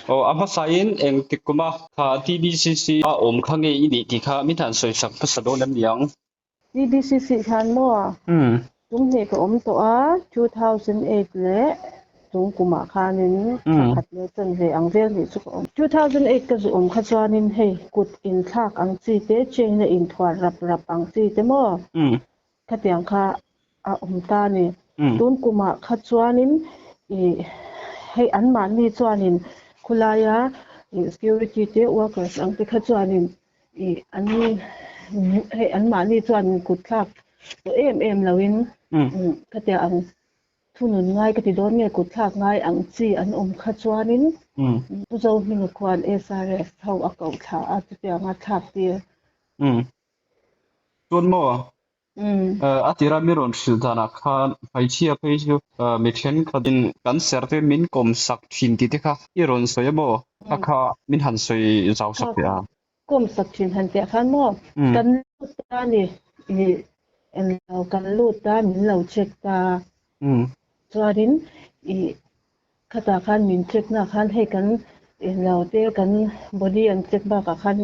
O apa sain eng tikuma kha TBCC a om khange ini tikha mi than soi sak pasado lam yang TBCC คันบ่ตุงเฮก็อมตัว2008และตุงกุมาคานินขัดเลจนเฮอังเวลนี่สุกอม2008ก็สุอมขจวานินเฮกุดอินทากอังจีเตเจงอินทวารับอังจีเตมอขัดยังคาอมตานี่ตุงกุมาขจวานินให้อันมันนี่จวานินคุลายา security workers อังติขจวานินอันนี้ให้อันมานี่จวนกุดคลักตัวเอ็มลาวินก็แต่อังทุนง่ายก็ติโดนเนี่ยกุดคลักง่ายอังจีอันอมขจวานินผู้เจ้ามีควาน SRS เฮาอากาศาอาจจะมาทักเตียจวนหมออาติรามิรอนสิลธนาคารไปเชียไปอยู่มิเชนคันกันเซอร์เตมินกอมสักชินติติค่ะอีรอนสวยบ่อะค่ะมินหันสวยเจ้าสักยากรมสักชินหันแต่คันบ่กันลูตานี่เอ็นเรากันลูตามินเราเช็คตาจวารินคตาคันมินเช็คนะคันให้กันเราเตกันบอดี้อันเช็คบากคัน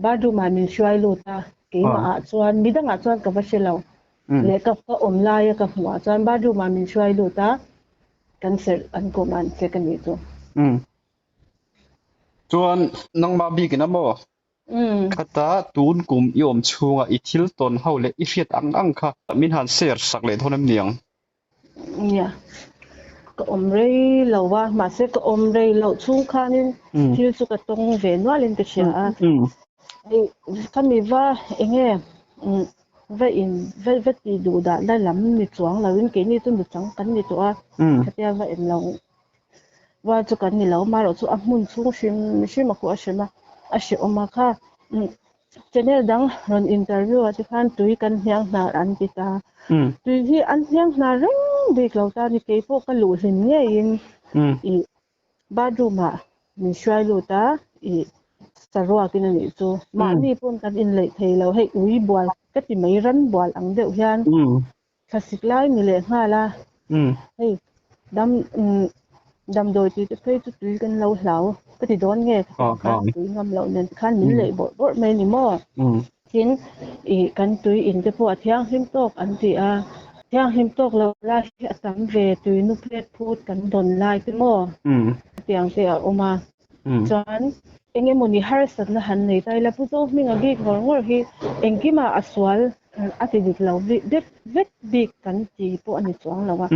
บาดูมามินช่วยลูตาเกมาจวนมีดังจวนกับว่าเชลาและก็อมลายกับหัวจวนบาดูมามินช่วยลูตากันเสร็จอันกมันเซกันนี่ตัวจวนนางบาบีกันนะบ่คตาตูนกุมยอมชูงอิทิลตนเฮาและอิเฟียดอังค่ะมินหันเสียสักเลยเท่านั้นเนียงเนี่ยก็อมเรเราว่ามาเสก็อมเรเราชูงค่ะนี่ที่สุกตรงเวนว่าเล่นกะเชียไอ้คันมีว่าเองว่าอินเวติดูดาได้ลำมีจวงเราวินเกนี่ต้นบุจังกันนี่ตัวก็แต่ว่าเอ็นเราว่าจุกันนี่เรามาเราจุอักมุนชูชิมาคุอาชิมาอาชิอมาค่ะเจเนดังรอนอินเตอร์วิวที่คันตุยกันเฮียงนาอันติตาตุยที่อันเฮียงนาเร่งเด็กเราตานี่เกพวกกันหลู่สินเงี้ยอินบาดูมามีช่วยลูตาสรัวกินนี่จูมานี่ป้นกันอินเลยเทเราให้อุ้ยบัวก็ติไม่รันบัวอังเดียวยันคลาสสิกไลน์นี่เลยห้าละให้ดำโดยที่จะเคยตุยกันเราก็ติโดนไงตุยงำเราเนี่ยคันนี่เลยบ่ไม่นี่หม้อกินกันตุยอินจะพวกเที่ยงหิมตกอันที่เที่ยงหิมตกเราลาสามเวตุยนุเพศพูดกันดนลายขึ้นหม้อเตียงเสียออกมาจนเองมุนีฮาร์สันละหันในใจแล้วผู้โจมีงานบิ๊กงอที่เองกี่มาอสวลอาทิตย์เราเด็กบิ๊กกันจีพวกอันนี้จวงเราว่า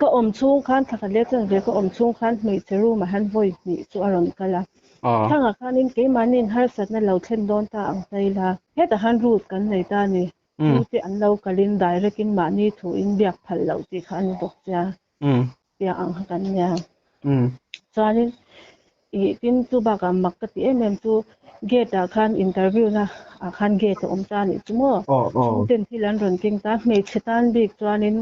ก็อมชูงคันถ้าเรียกจังเรียกก็อมชูงคันมีเซรูมาหันไว้นี่สุอารมณ์กันละถ้าหากคันนี้กี่มานี่ฮาร์สันนั้นเราเช่นโดนตาอังใจละเฮ็ดหันรูดกันในตานี่รูดที่อันเรากลินได้เรกินมานี่ถูอินเบียกพันเราที่คันตกจ้าเบียกอังกันเนี่ยจานี่กินจูบากมักกะติจูเกตคันอินเตอร์วิวนะคันเกตอมตานี่จุมเต็มที่ลันรอนกิงตาเมชตันบิกจานิน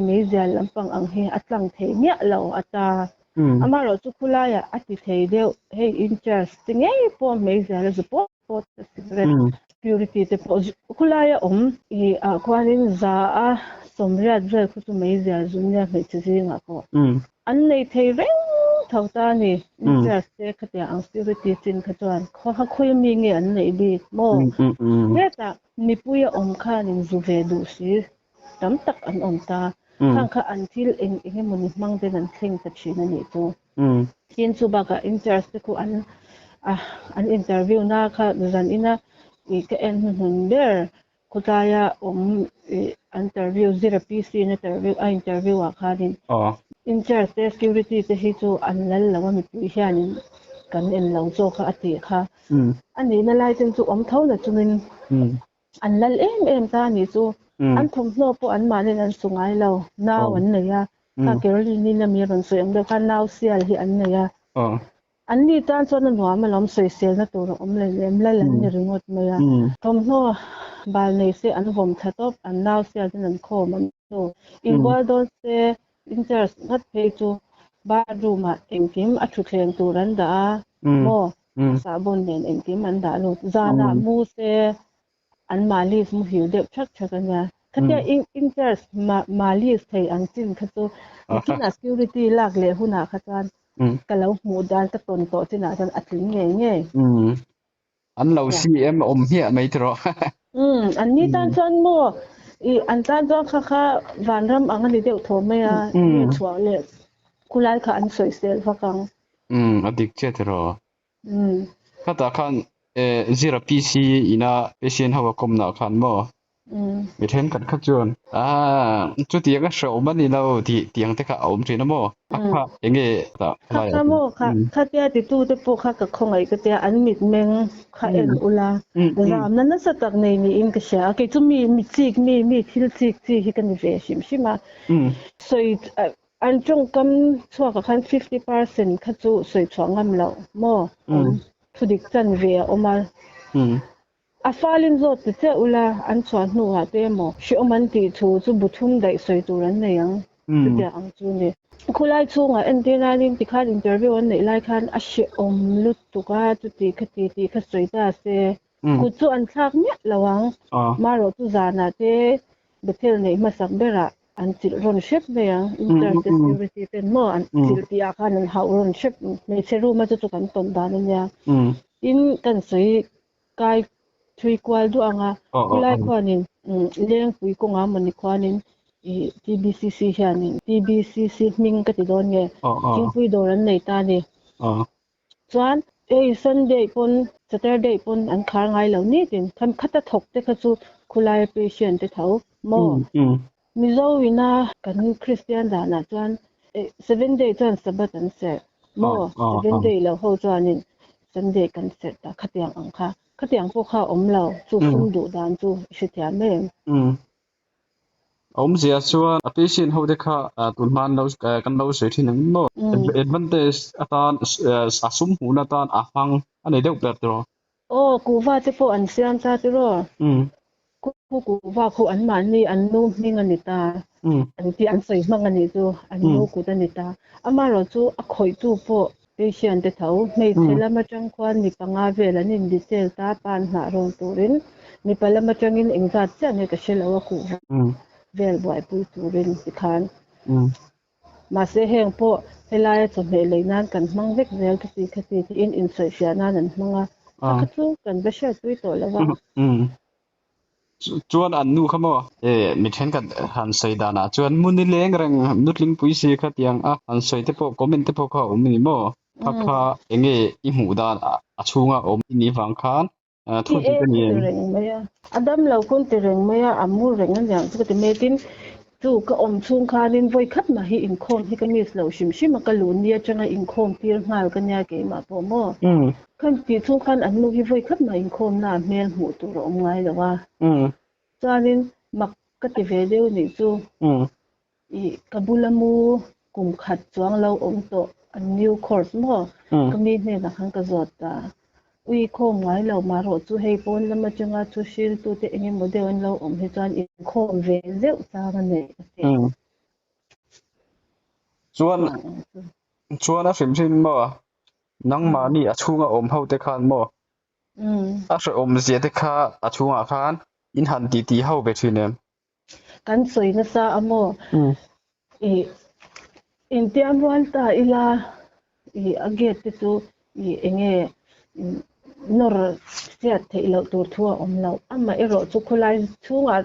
เมเซลลำปังอังเฮอัตลังเทเนี่ยเราอัตาอามาเราจุคุลายอัติเทเดียวอินเทอร์สติงพอเมเซลสปอร์ตsecurity เตปคุลายควานินซาสมรัดเวคุตุเมเซลจุเนี่ยเมชซิงอ่ะก็อันในเทเร่งทางตานี่อินเทอร์สเตคแต่อัง security จินขจวนเขาคุยมีเงินในบีโมเนี่ยแต่มีปุยอมค่านินจูเวดูสิตำตักอันอมตาข้างข้าอันที่เองมันมั่งเดินเคร่งตัดชินนี่ตัวกินสุบากอินเทอร์สเตกูอันอินเตอร์วิวน่าค่ะดันอินะอีกหุ่นเดอร์คุตายาอินเตอร์วิว0PCอินเตอร์วิวอ่ะค่ะดิอินเทอร์สเต security จะให้ตัวอันนั้นแล้วว่ามีผู้เชี่ยวชาญกันเราโจค่ะอติค่ะอันนี้นั่นไล่จนจุอมเท่าน่ะจุนอันนั้นตานี่จูอันทมโลปอันมาเนี่ยอันสุงไอเราหน้าวันเนี่ยถ้าเกิดนี่นะมีคนสวยอันเดียวกันหน้าเสียที่อันเนี่ยอันนี้ตอนส่วนหัวมันล้อมสวยเสียนะตัวอมเลยนี่รีโมทเมียทมโลบาลในเสียอันผมทัดตบอันหน้าเสียที่นั่นโคมันโตอีกว่าโดนเสียอินเทอร์นัดเพจูบาดูมาเองกิมอัดทุกเรื่องตัวนั้นด่าโมสาบุญเนี่ยเองกิมมันด่าลูกจานามูเสียอันมาลีสมูหิวเด็บชักกันเนี่ยข khatia interest mali thei an chin khachu kina security lak le huna khachuan kalau mu dan ka ton to china chan atling nge an lo cm om hia mai tro an ni tan chan mo an tan jong kha vanram angani deu thome a ni chwa le kulai kha an soi sel fakang adik che tro khata khan zero pc ina patient hawa komna khan mo mi then kan khachun chuti ga sho mani lo ti tiang te kha om thina mo kha enge ta kha mo kha tia ti tu te po kha ka khongai ka tia an mit meng kha en ula ram nan sa tak nei ni in ka sha ke chu mi chik mi thil chik chi hi kan ve shima soi an chung kam chwa ka khan 50% kha chu soi chwangam lo mo thudik chan ve omal a falin zo te ula an chwa nu ha te mo shi oman ti thu chu buthum dai soi turan nei ang te ang chu ni khulai chunga antenna nin ti khan interview an nei lai khan a shi om lut tu ka chu ti kha soi ta se ku chu an thak me lawang maro tu zana te betel nei masak bera an til ron ship me ang security ten mo an til ti a khan an hau ron ship me cheru ma chu kan ton dan nya in kan soi kai thui kwal du anga kulai khwanin leng pui ko nga mani khwanin TBCC hianin TBCC ming ka ti don nge king pui doran nei ta ni chuan Sunday pon Saturday pon an khar ngai lo ni tin tham khata thok te kha chu khulai patient te thau mo mizo wina kan Christian da na chuan 7 day chuan sabat an se mo 7 day lo ho chuanin Sunday kan se ta khatiang ang kha khatiang po kha om lo chu fum du dan chu shithia me om zia chuan a patient ho de kha tunman lo kan lo sei thin no advantage atan asum huna tan ahang ane deuh per tro ku wa te po an siam cha ti ro ku wa khu an man ni an nu ning ani ta an ti an sei mang ani chu an nu ku ta ni ta ama ro chu a khoi tu po patient te thau nei thela ma chang kwan ni panga vela nin detail ta pan na ro turin ni pala ma changin engzat cha ne ka shelawa ku vel boy pu turin tikhan ma se heng po helai chu me leinan kan mang vek vel khati in insoi fiana nan manga khathu kan ba sha tui to lawa chuan an nu khamo mi then kan han sei dana chuan muni leng reng nutling puisi khatiang an sei te po comment te po kha omni mo kha enge I mu dan a chunga om ni wang khan thu ti ni adam lo kun te reng maya amur reng an yang chu te metin chu ka om chung khanin voi khat ma hi in khom hi ka mis lo shim ka lu nia changa in khom tir ngal ka nya ke ma po mo kan ti chung khan an nu hi voi khat ma in khom na mel mu tu ro ngai lawa chanin mak ka ti ve deu ni chu I kabulamu kum khat chuang lo om to a new course mo kami ne na khang ka zot ta ui khom ngai lo ma ro chu hei pon lama changa chu shil tu te engi model an lo om he chan in khom ve zeu ta ga ne chuan a hrim mo nang ma ni a chunga om ho te khan mo a hre om zia te kha a chunga khan in han ti ho be thinem kan soi na sa amo Indian wan ta ila aget te tu enge nor sia te ilo tur thua om lo amma ero chu khulai chunga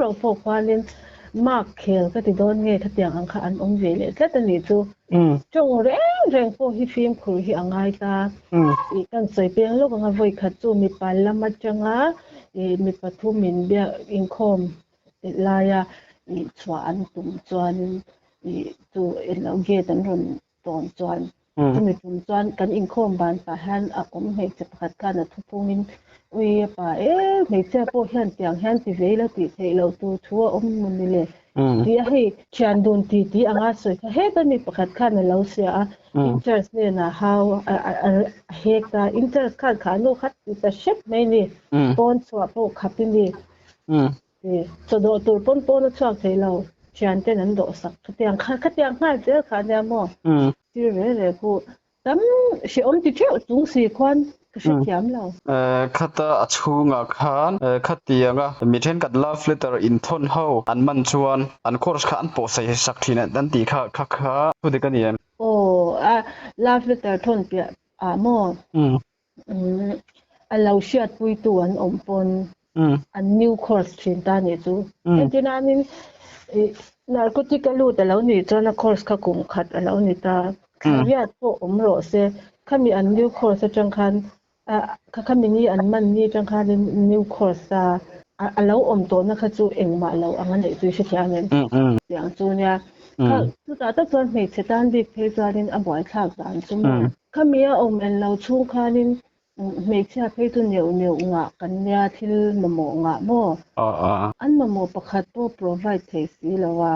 ro po khwanin mak khel ka ti don nge khatiang ang kha an om ve le tlatani chu chong reng po hi film khur hi angai ta kan soi peng lo nga voi kha chu mi pal lama changa mi pathu min bia inkhom laya chwa an tum chuan tu elo ge tan ron ton chuan mi tum chuan kan inkhom ban pa han a om hei che pakhat kana thupungin ui pa mei che po hian tiang hian ti veila ti theilo tu thua om mun ni le ti hei chian dun ti anga soi kha he kan mi pakhat kana lo sia interest ne na how hekta interest khan no khat ta ship mai ni pon chwa po khapin ni so do tur pon chwa theilo chian te nan do sak khatiang kha je kha ne mo ti re ku tam si om ti theu tung si kwan ka se thiam lo khata achunga khan khatianga mithen kat love letter in thon ho an man chuan an course kha an po sai sak thina dan ti kha pudi kan yen love letter thon pia mo a lo shiat pui tu an om pon an new course thin ta ni chu entina nin narcotic alu ta lo ni chana course kha kum khat alo ni ta khariat po om ro se khami an new course chang khan khami ni an man ni chang khan new course ta alo om to na kha chu engma lo angan nei chu se thia nen yang chu nya chu ta ta chon me chetan bi phe zarin a boy thak dan chu khami a om en lo chu khanin me cha phe tu neu nga kan nya thil mo nga mo an mo pakhat po provide the si lawa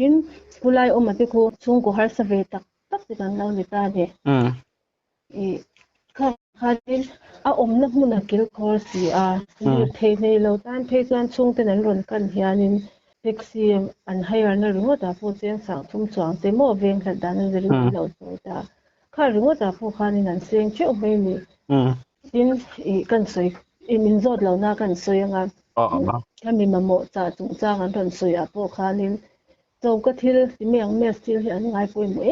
in kulai omati ko chung ko har sa ve tak ti kan lo ni ta de kharin a omna huna kil khor si a the nei lo tan phe chuan chung ten an ron kan hianin taxi an hire na ringo ta pu chen sang thum chuang te mo veng thla dan ri lo ta kha ringo ta pu khanin an seng che o mai ni in kan soi min zot lo na kan soi anga kami mamo cha chung chang an ron soi a po khanin chou ka thil ti meng mes thil hi an ngai pui mo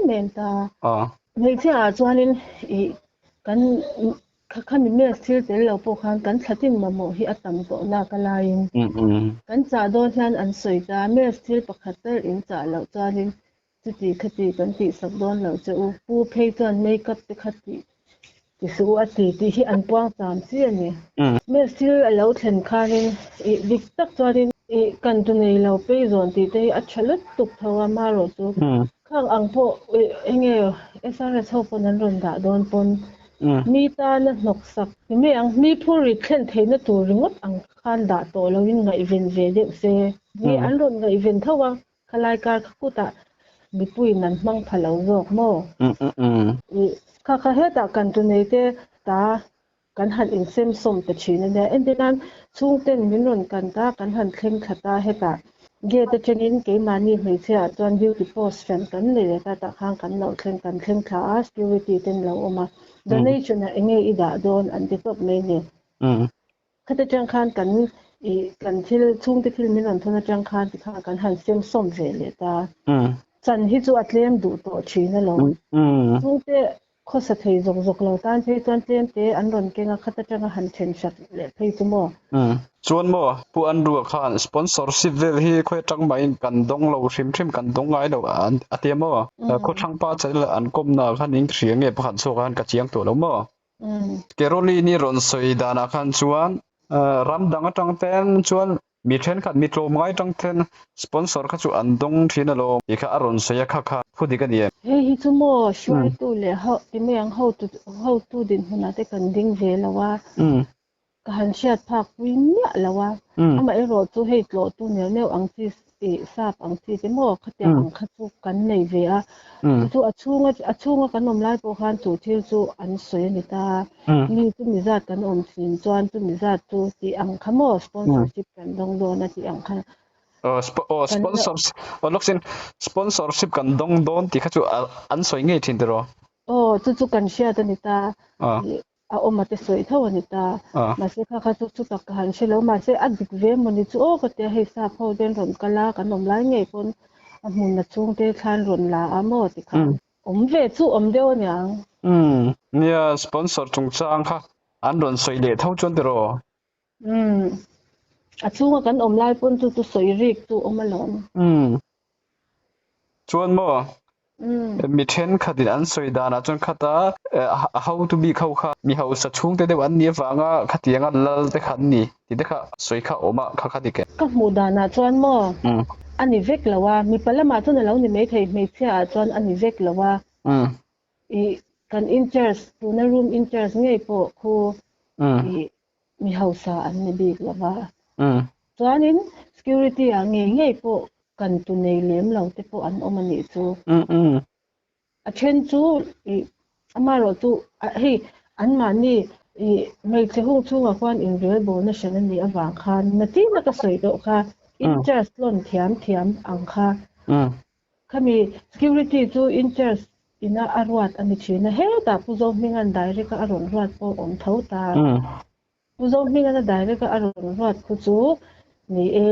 men ta nei cha chuanin kan khami mes thil te lo po khan kan thatin mamo hi atam to na kalain kan cha don hian an soi ta mes thil pakhat ter in cha lo chuanin chuti khati kan ti sak don lo chu pu phei chuan makeup te khati ti su ati ti hi an puang tam chi ani mes thil alo thlen khanin dik tak chuanin kan tu nei lo pe zon ti te a chalut tuk thawa ma ro chu khang ang pho enge SRS ho pon an ron da don pon mi ta na nok sak me ang mi phuri thlen theina tur ringot ang khan da to lo in ngai ven ve de se ni an ron ngai ven thawa khalai kar khuta mi pui nan mang phalo jok mo kha heta kan tu nei te ta kan han in sem som te thina ne endinan chung ten min ron kan ta kan han thleng thata heta ge te chenin ke mani hmei che a chuan beauty post fan kan le ta khang kan lo thleng tha security ten lo oma donation a enge ida don an ti top me ne khata chang khan kan thil chung te thil min an thona chang khan ti kha kan han sem som ve le ta chan hi chu atlem du to thina lo chung te khosa thei zok lo tan thei chuan tlem te an ron kenga khata changa han then shat le thei chu mo chuan mo pu an ru khan sponsorship vel hi khoi tang mai kan dong lo hrim kan dong ngai lo atia mo kho thang pa chal an kom na khan ing thriang nge pakhan so kan ka chiang to lo mo keroli ni ron soi dana khan chuan ram dang atang ten chuan mi then khat mi tlo mai tang ten sponsor kha chu an dong thina lo i kha aron soya kha phudi kan ye hi chu mo shwai tu le ho ti meng ho tu din huna te kan ding ve lawa ka han shat phak pui nya lawa ama ero chu hei tlo tu ne ang chi sap ang chi te mo khatia ang kha chu kan nei ve a chu achunga kan om lai po khan chu thil chu an soi ni ta ni chu mi zat kan om thin chuan chu mi zat chu ti ang khamo sponsorship kan dong do na ti ang kha sponsorship kan dong don ti kha chu an soi nge thin te ro chu kan share ta ni ta a omate soi thawani ta ma se kha chu tak han shelo ma se adik ve moni chu ka te hei sa pho den ron kala kan om lai nge pon a mun na chung te khan ron la amo ti kha om ve chu om deu nyang nia sponsor chung chang kha an ron soi le thau chon te ro a chunga kan om lai pon chu soi rik chu om alon chuan mo mi then khatin an soi dana chon khata how to be kha mi ho sa chung te de wan ni wanga khatianga lal te khan ni ti de kha soi kha oma kha ti ke ka mu dana chuan mo ani vek lawa mi palama chon lo ni mai thei mei chia chuan ani vek lawa kan interest tu na room interest ngei po khu mi ho sa an ni big lawa chuanin security a ngei po kan tu nei lem lo te po an omani chu a then chu amaro chu hei an ma ni mei che hung chunga kwan in real bo na shan ni awang khan na ti na ka soi do kha interest lon thiam ang kha khami security chu interest ina arwat ani china he ta puzo mingan direct ka aron rat po om thau ta puzo mingan direct ka aron rat ku chu ni e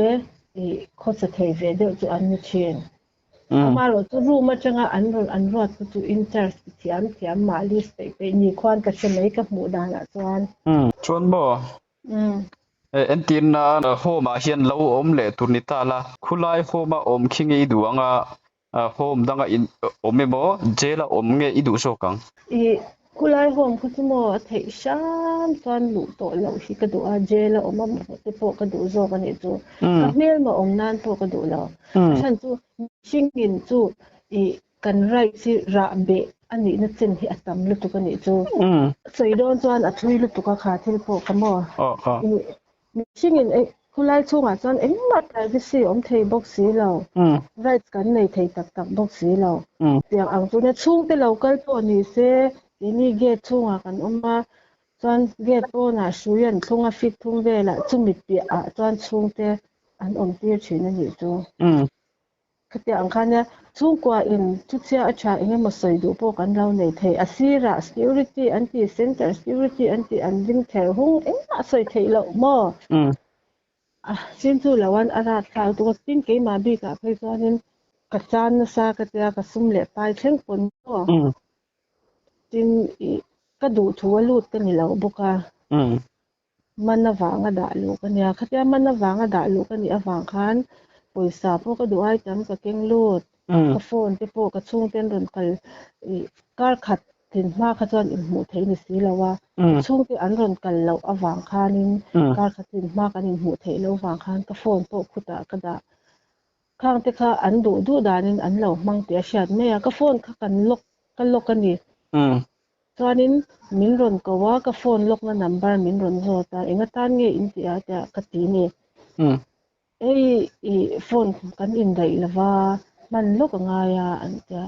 khosa thei ve de chu ani chin amalo chu ru ma changa an rat ku chu interest tiam ma list pe ni khwan ka chemei ka mu da la chuan bo entin na homa hian lo om le turnita la khulai homa om khingi duanga home danga in omemo jela omnge idu sokang kulai home ku mo thei shan fan lu to lo hi ka du a jela omam te po ka du zo ka ni chu ka mel ma om nan po ka du lo chan chu singin chu kan rai si ra be ani na chen hi atam lu tu ka ni chu sei don chuan a thui lu tu ka kha thil po ka mo singin kulai chunga chuan engma privacy om thei box si lo rights kan nei thei tak box si lo tiang ang chu na chung te local po ni se ini gate chunga kan oma chuan gate po na shuyan thunga fit thung vela chumi pi a chuan chung te an om tir thina ni chu khatia ang khania chung kwa in chu chia acha enge ma soi du po kan lo nei thei asira security anti center security anti anding thel hung engma soi thei lo mo sin chu lawan ara thal tu tin ke ma bi ka phei chuanin ka chan na sa ka tia ka sum le pai thleng pon mo tin ka du thuwa lut ka ni lo boka manna wanga da lu ka nia khatia manna wanga da lu ka ni awang khan poisa po ka du ai tam ka keng lut ka phone te po ka chung ten ron kal kar khat tin ma kha chuan in mu thei ni si lawa chung te an ron kal lo awang khanin kar khat tin ma kan in mu thei lo wang khan ka phone po khuta ka da khang te kha an du danin an lo mang te shat me ka phone kha kan lok ka ni chuanin min ron ka wa ka phone lok na number min ron zo ta enga tan nge in ti a ta ka ti ni phone kan in dai lawa man lok nga ya an ta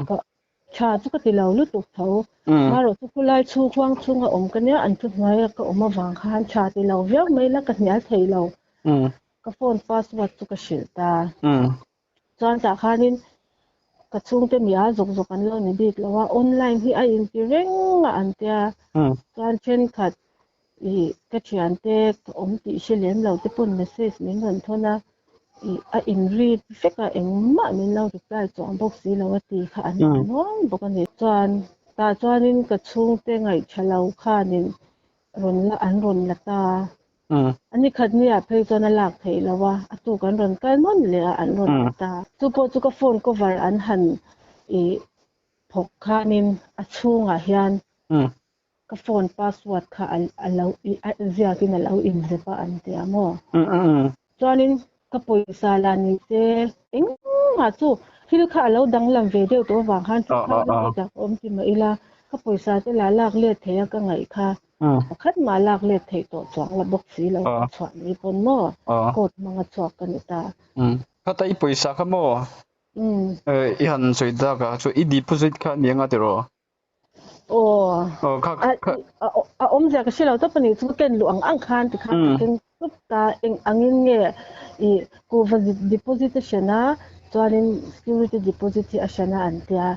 ka cha chu ka ti lo lu tu tho ma ro chu kulai chu khwang chunga om ka nya an thu ngai ka oma wang khan cha ti lo vek mai la ka nya thei lo ka phone password chu ka shil ta chuan ta khanin ka chung te mi a zok an lo ni bik lawa online hi a in ti reng an tia chuan chen khat ka thian te om ti shelem lo te pun message min ron thona a in read feka engma min lo reply chong box si lo ti kha an non boka ni chuanin ka chung te ngai thalo khanin ron la ta ani khat ni a phei chona lak thei lawa atu kan ron kal mon le an ron ta chu po chu ka phone cover an han phok khanin a chunga hian ka phone password kha alo zia kin alo in zepa an te amo chuanin ka poisa la ni te engma chu hil kha alo dang lam ve deu to wang khan chu kha ta om ti ma ila ka poisa te la lak le theya ka ngai kha khat ma lak le thei to chang la box si lo chwan ni pon mo kot manga chok kan ta khata I poisa kha mo I han soida ka chu I deposit kha nianga te ro om ja ka shilo to pani chu ken lu ang khan ti khan ken tup ta angin nge ko deposit shana chuanin security deposit a shana an tia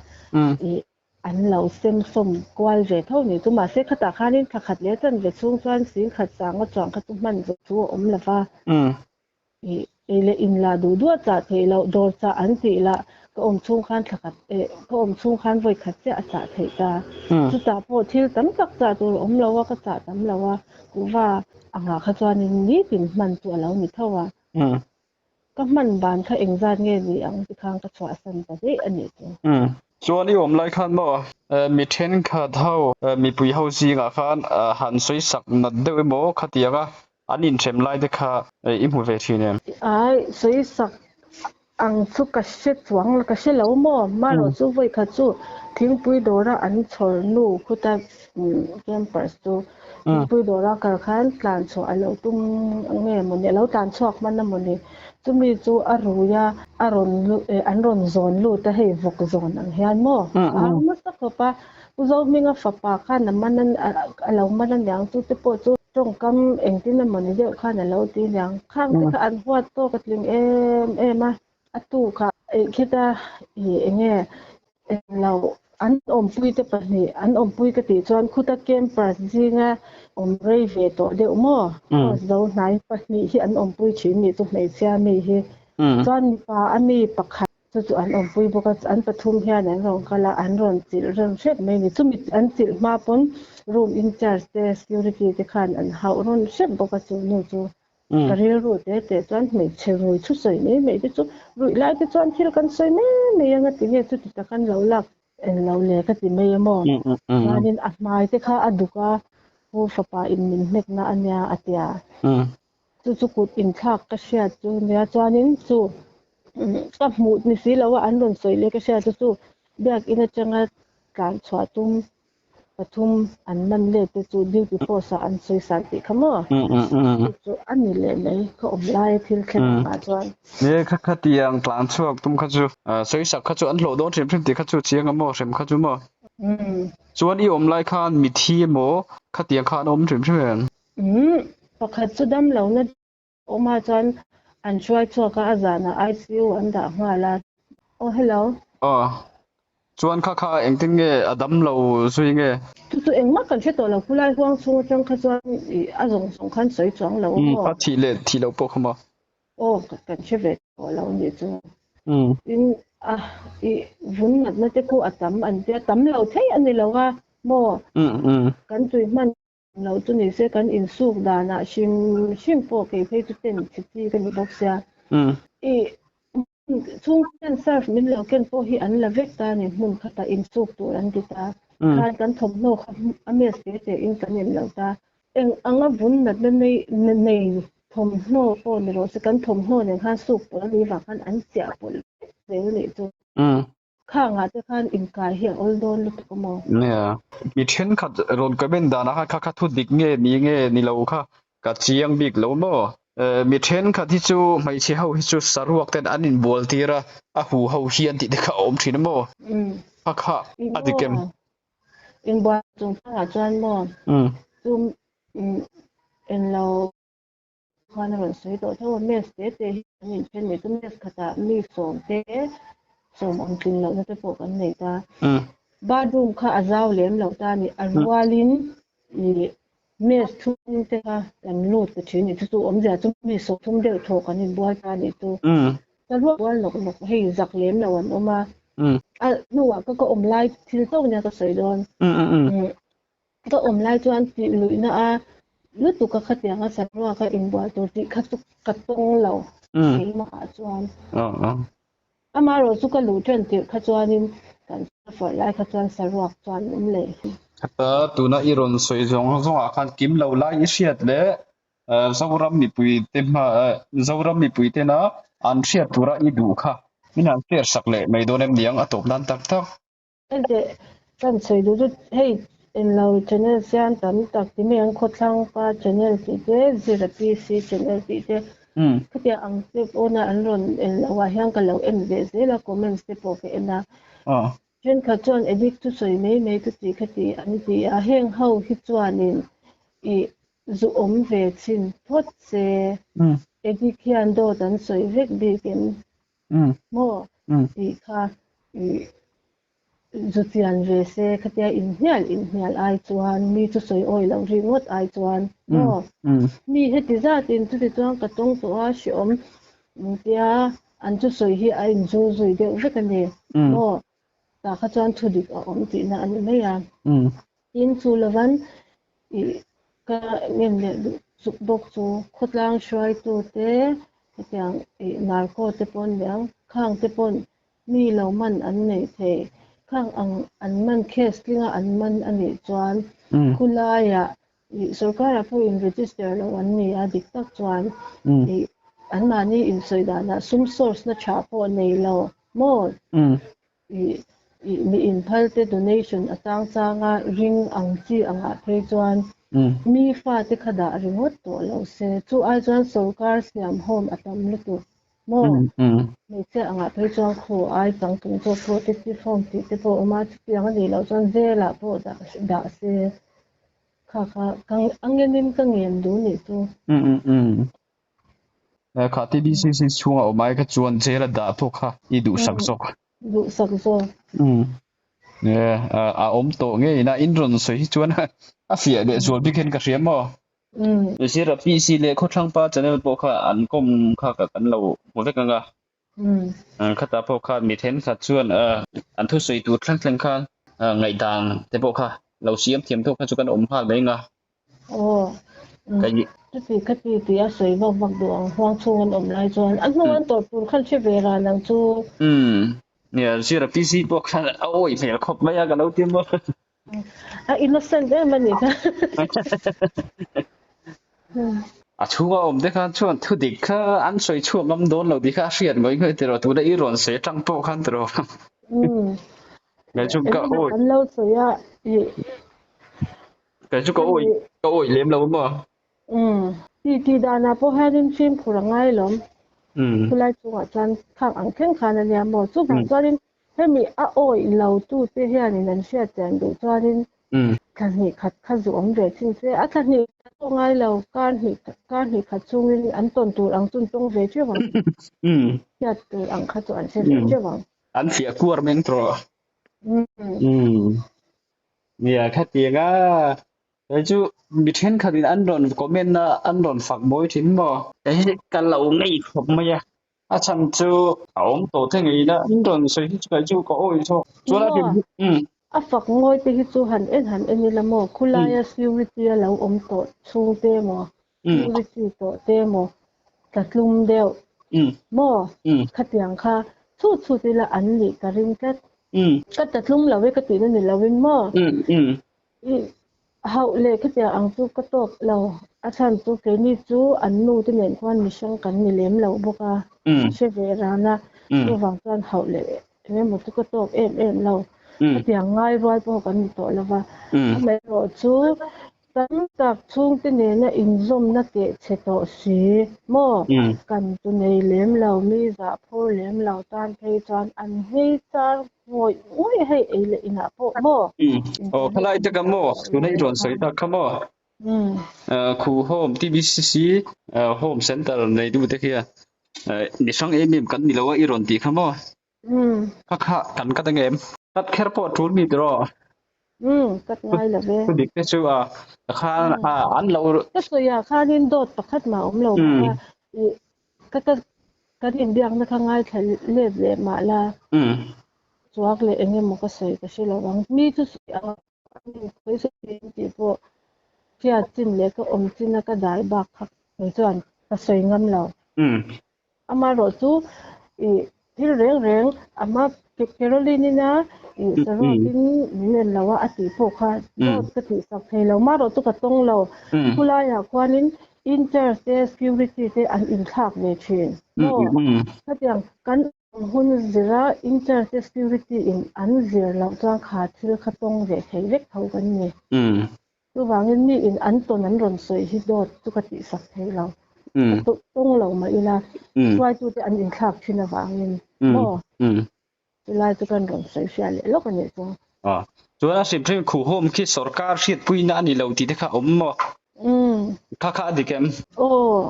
an lo sem som kwal ve tho ni tu ma se khata khanin khat le chan ve chung chuan sin khat sang a chang kha tu man ve chu om lawa le in la du cha thei lo dor cha an ti la ka om chung khan thakat ka om chung khan voi khat che a cha thei ta chu ta po thil tam tak cha tu om lawa ka cha tam lawa ku wa anga kha chuanin ni tin man tu alo ni thawa ka man ban kha engzat nge ni ang ti khang ka chwa san ta de ani tu chuan I om lai khan mo mi then kha thau mi pui ho si nga khan han soi sak na de mo khatianga anin threm lai de kha I mu ve thine ai soi sak ang chu ka she chuang ka she lo mo ma ro chu voi kha chu thing pui dora an chhor nu khuta campus tu pui dora kar khan plan cho alo tum nge mo ne lo tan chok man na mo ni chumi chu aruya an ron zon lu ta hei vok zon ang hian mo ma sa ko pa zo minga fa pa khan na manan alo manan yang chu te po chu trong kam engtin na mani deu khan alo ti yang khang te kha an huat to katling em ma atu kha khita enge lo อันอมปุยแต่ปะนี่อันอมปุยกะติจวนคุตะเกมปราซิงะอมเรเวโตเดอมอเราไหนปะนี่ที่อันอมปุยชินนี่ตุไหนเสียมีฮิจวนปาอันมีปะคัจุอันอมปุยบ่ก็อันปทุมเฮียนั่นรองกะละอันรอนจิเรื่องเช็ดไม่มีซุมิอันจิมาปน room in charge the security te khan an hau ron set bo ka chu no chu career route te chuan me cheroi chu soi nei me te chu rui lai te chuan thil kan soi me anga ti nge chu ti ta kan lo lak en lo le ka ti me mo manin a mai te kha aduka hu fapa in min mek na anya atia chu kut in thak ka sia chu ne chuanin chu ka mu ni si lo wa an ron soi le ka sia chu biak in a changa kan chwa tumปทุมอันมันเลte chu duty force an soi san ti khamo chu an ni le nei ko om lai thil khen ma chuan ne kha tiang tlan chuak tum kha chu soi sak kha chu an lo don trim ti kha chu chiang amo sem kha chu mo chuan I om lai khan mi thi mo kha tiang khan om trim pakhat chu dam lo na oma chuan an chwai chu ka azana ICU an da ngala oh hello chuan kha engting nge adam lo sui nge tu eng ma kan che to lo pulai huang chung chang kha chuan a zong song khan soi chang lo pa thi lo po khama kan che ve to lo ni chu in I vun mat na te ko atam an te tam lo thei an ni lo wa mo kan tui man lo tu ni se kan in suk da na shim po ke phei tu ten chi kan ni bok sia chung kan serve min lo ken po hi an la vek ta ni mun khata in suk tu an ti ta khan kan thom no ames te in kan nim lo ta eng anga vun nat nei thom no po ni ro se kan thom no ne khan suk po ni wa khan an sia pol se ni tu kha nga te khan in kai hi ol don lu ko mo ne mi then khat ron ka ben da na kha thu dik nge ni lo kha ka chiang bik lo mo mi then kha thi chu mai che ho hi chu saruak ten an in bol tira a hu ho hian ti de kha om thin mo kha adikem in ba chung kha chuan mo zum en lo khan ron soi to tho mes te ni chen ni tum mes khata mi som te som ang tin lo na te po kan nei ta bathroom kha azaw lem lo ta ni arwalin ni mes thum te ka kan lut te thin ni chu om ja chu mi so thum de tho kan in boy ka ni tu ta ru wal nok hei zak lem lo an oma nu wa ko om lai thil to nya ka sei don to om lai chuan ti luina a lu tu ka khatia nga sarwa ka in boy to ti khatu katong lo ei ma chuan amaro chu ka lu chen ti kha chuanin kan for lai kha chuan sarwa chuan le ta tuna iron soi zong a khan kim lo lai I hriat le zawram mi pui te ma zawram mi pui te na an hriat tura I du kha min an ter sak le mai donem niang atop nan tak ente kan soi du hei en lo channel sian tam tak ti me ang khotlang pa channel ti te zira pc channel ti te khatia ang te ona an ron en lo wa hyang ka lo en ve ze la comments te po ke na chen kha chuan edit tu soi me tu ti khati an ti a heng ho hi chuanin I zu om ve chin thot se edit khian do dan soi vek bi ken mo ti kha zutian ve se khatia in hial ai chuan mi chu soi oi lo ri ngot ai chuan mo mi heti za tin tu ti chuan ka tong to a shom tia an chu soi hi ai zu zui de vek ani mo ta kha chuan thu dik om ti na an me ya in chu lawan I ka ngem le suk bok chu khotlang shwai tu te tiang narko te pon yang khang te pon mi lo man an nei the khang an man case linga an man ani chuan khulaya sarkara pu in register lo an ni a dik tak chuan an mani in soidana sum source na cha po nei lo mo mi in phalte donation atang changa ring ang chi anga phei chuan mi fa te khada ringot to lo se chu ai chuan sarkar siam home atam lu tu mo mi che anga phei chuan kho ai tang tung cho protective home ti te po ma chi anga ni lo chuan zela po da se kha kang angenin ka ngem du ni tu kha ti DCC chunga o mai ka chuan zela da to kha I du sak sok เนี่ยอมโตเงนะอินรอนสวยจวนเฟียเดจวนบิเคนกะเรียมบ่สิระปีสิเลโคทางปาจันปอค่ะอันกมค่ะกะกันเราบ่ได้กันกะค่ะตาพอค่ะมีเทนค่ะจวนอันทุสวยตูคลังๆค่ะไงดังแต่ปอค่ะเราเสียมเทียมทุกค่ะจุกันอมพาได้งะโอ้ก็สิกะติติอาศัยบ่บักดวงฮวงชวนอมหลายจวนอันนั้นตอปูคันสิเวลานังจูเนี่ยสิระปีสิปอค่ะโอ้ยเฟลครบมายากันเอาเต็มบ่อินโนเซนต์มันนี่ค่ะชัวอมเด้ค่ะชวนทุดิกค่ะอันสวยชั่วงำโดนเราดิค่ะเสียดงอยๆแต่เราตูได้อีรอนเสจังโปคันตรอไงจุกก็โอ้ยอันเราสวยอ่ะไงจุกก็โอ้ยเลี้ยมเราบ่ที่ดานาโปแฮดินฟิมคุรังไงหลอมคุไลจุงอาจารย์ข้างอังเข่งคานันยาบ่จุบังจอดินให้มีโอ้ยเราตู้เตเฮียนี่นั่นเสียแจงดูจอดินคันนี้ขัดจุอมเดชิงเสคันนี้ตรงไงเราการหิขัดจุงนี่อันต้นตูอังจุนตรงเวเจ้าวังยัดตูอังขัดจุอันเสเจ้าวังอันเสียกัวเมงตรอเนี่ยแค่เตียงแล้วจูบิเทนคดินอันดอนคอมเมนต์อันดอนฝักบ่อยถินบ่แต่กันเราไงครบมายะฉันจูเอาโตเท่งอีนะอันดอนสวยที่จะจูก็โอ้ยโชจูละดิฝักงอยไปที่จูหันนี่ละหมอคุลายซิวิตี้เราอมโตชูเตหมอซิวิตี้โตเตหมอกัดลุมเดียวหมอขัดอย่างค่ะชูติละอันนี้กะริมกัดตัดลุมเราเวกตินั่นนี่เราเว้นหมอเฮาเลยขัดอย่างอังจูก็ตกเราอาจารย์จูเกนี่จูอันนู้นที่เห็นว่ามีช่องกันมีเล่มเราบอกว่าเชฟเวรานะระหว่างกันเฮาเลยเนี่ยหมดก็ตกเอ็มเราอย่างง่ายร้อยพอกันตัวแล้วว่าไม่รอจูตั้งจากช่วงที่เนี่ยอินซอมนักเกษตรสีหม้อกันตัวในเลี้ยมเรามีจะพูดเลี้ยมเราตานเพย์จานอันให้จานโวยให้เอเลอินาพูหม้อโอ้พลายจะกันหม้อตัวในรอนสวยตาค่ะหม้อคูโฮมที่บีซีโฮมเซ็นเตอร์ในดูเด็กเฮียนี่ช่างมีกันนี่แล้วว่าอีรอนตีค่ะหม้อค่ะกันก็ตั้งตัดแค่พอทูลมีตรอกัดง่ายเลยเว้ยดิกชัวค่าอันเราก็สวยค่าดินโดดประคัดมาเราว่าก็ดินเบียงนะข้างง่ายแค่เล็บเลยมาละสวกเลยเองมันก็สวยก็ใช่แล้ววังมีทุกอย่างเคยสวยที่พวกที่จินเล็กก็อมจินแล้วก็ได้บักครับในส่วนก็สวยงามเรามารถตู้ที่เร่งมาเก็บแคลอรี่นี่นะสำหรับที่นี่เราว่าอติพวกค่ะก็ติสักให้เรามารถตู้ก็ต้องเราผู้ลายอยากว่านี้ interstate security ที่อันอินทักเวชินถ้าอย่างกันหุ่นเจรา interstate security อันเจราเราต้องขาดที่เขาต้องเวทให้เล็กเท่ากันนี่ระหว่างนี้อันตัวนั้นรอนสวยที่โดดตุกติสักให้เราต้องเรามาอีลาช่วยตัวที่อันอินทักชินวางนี่เวลาตุกันรอนสวยเสียเลยแล้วกันเนี่ยจ้ะตัวนั้นสิเพิ่งคู่โฮมคิดสรการชีดปุยนานี่เราที่ได้ค่ะบ่ค่ะดิแกมโอ้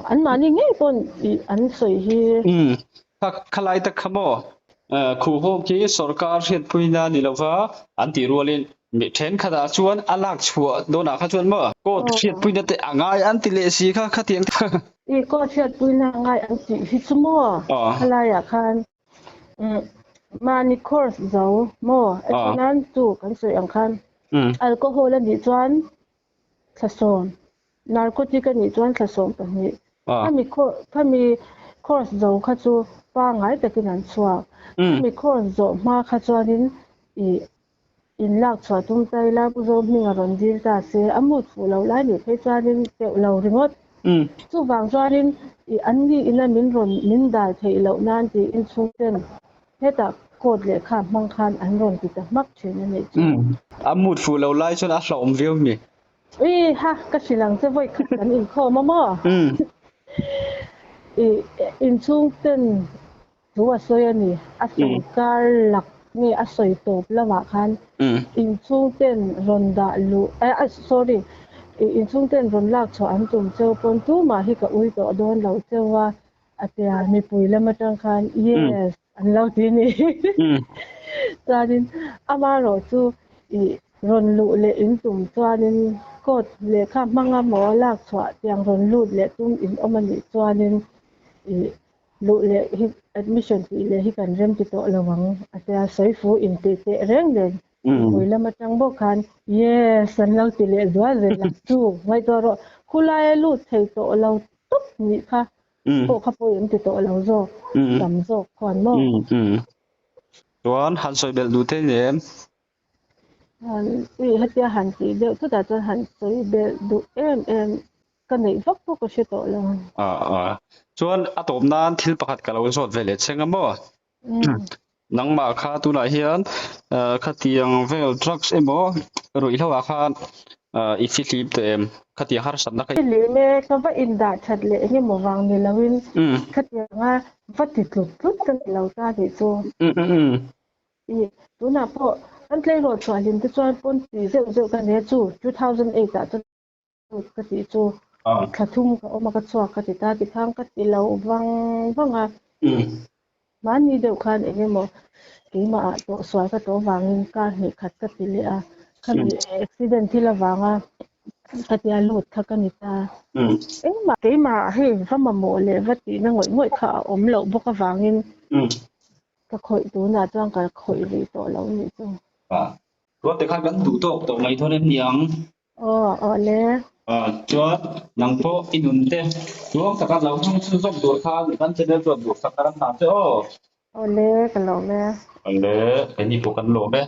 อันมานี่ไงก่อนอันสวยฮีค่ะลายตะค่ะบ่คู่โฮมคิดสรการชีดปุยนานี่เราว่าอันที่รัวเล่นมีเทรนค่ะดาชวนอันลักชัวโดนค่ะชวนบ่ก็ชีดปุยนาแต่ง่ายอันที่เลสีค่ะเตียงก็ชีดปุยนาง่ายอันที่ฮิตมั่วค่ะลายอ่ะคันมานี่คอร์สเจ้าหม้อไอ้นั้นจู่กันสวยอังคันแอลกอฮอล์และนิจวนสะสมนาร์โคติกนิจวนสะสมแบบนี้ถ้ามีคอร์สเจ้าค่ะจู่ป้าง่ายแต่กินอันชัวมีคอร์สเจ้ามาค่ะจู่นี้อินลักชัวตุ้มใจลาบุโรมีงานรอนดีตาเสียอมุดฟูเราไล่นี่ให้จู่นี้เจ้าเรารีโมทจู่บางจู่นี้อันนี้อินละมินรอนมินได้ให้เรานั่นที่อินชุงเต็นเฮ็ดตะโคดเลยค่ะมังคันอันรอนที่จะมักเช่นนี้อมุดฟูเราไล่จนอัสลอมวิวมีฮะก็สิหลังจะไว้ขึ้นกันอีกข้อมาอินชุงเต้นรู้ว่าสวยนี่อสงการหลักนี่อสวยตบละว่าคันอินชุงเต้นรอนดาลูsorry อินชุงเต้นรอนลากชออันตุ่มเจ้าปนตู้มาให้กับอุ้ยตัวโดนเราเจ้าว่าอาจจะมีปุ๋ยแล้วมาจังคัน yes อันเราที่นี่ chuanin ama ro chu I ron lu le in tum chuanin kot le kha manga mo lak chwa tiang ron lut le tum in omani chuanin I lu le hi admission ti le hi kan rem ti to lawang atia soifu in te te reng le hoila matang bo khan yes san lau ti le dwa ze la chu ngai to ro khulai lu thei to lo tup ni kha po kha po in ti to lo zo sam zo khon mo chuan han soi bel du te nem hatia han ti de chu ta chuan han soi bel du em kan nei vak po ko she to lo chuan atom nan thil pakhat ka lo zot vele chenga mo nangma kha tuna hian khatiang vel drugs emo roi lawa khan I flip te em khatiang har san na kai le me ka va in da that le nge mo wang ni lawin khatianga vati tlut tlut kan lo ta ni chu I tuna po an tlei ro chuan te chuan pon ti zeu kan he chu 2008 ta chu ka ti chu khathum ka oma ka chwa ka ti ta ti thang ka ti lo wanga mani deuh khan enge mo keima to swai ka to wangin ka he khat ka ti le a khan accident ti la wanga ka ti a lut kha ka ni ta engma keima he vama mo le vati na ngoi kha om lo boka wangin ka khoi tu na chang ka khoi ri to lo ni chu ro te kha kan du tok to mai thon em yang le chuan nang po inun te chuan ka lo thong chu zok dur kha kan che le zot dur sakaran ta che le ka lo me le ani po kan lo me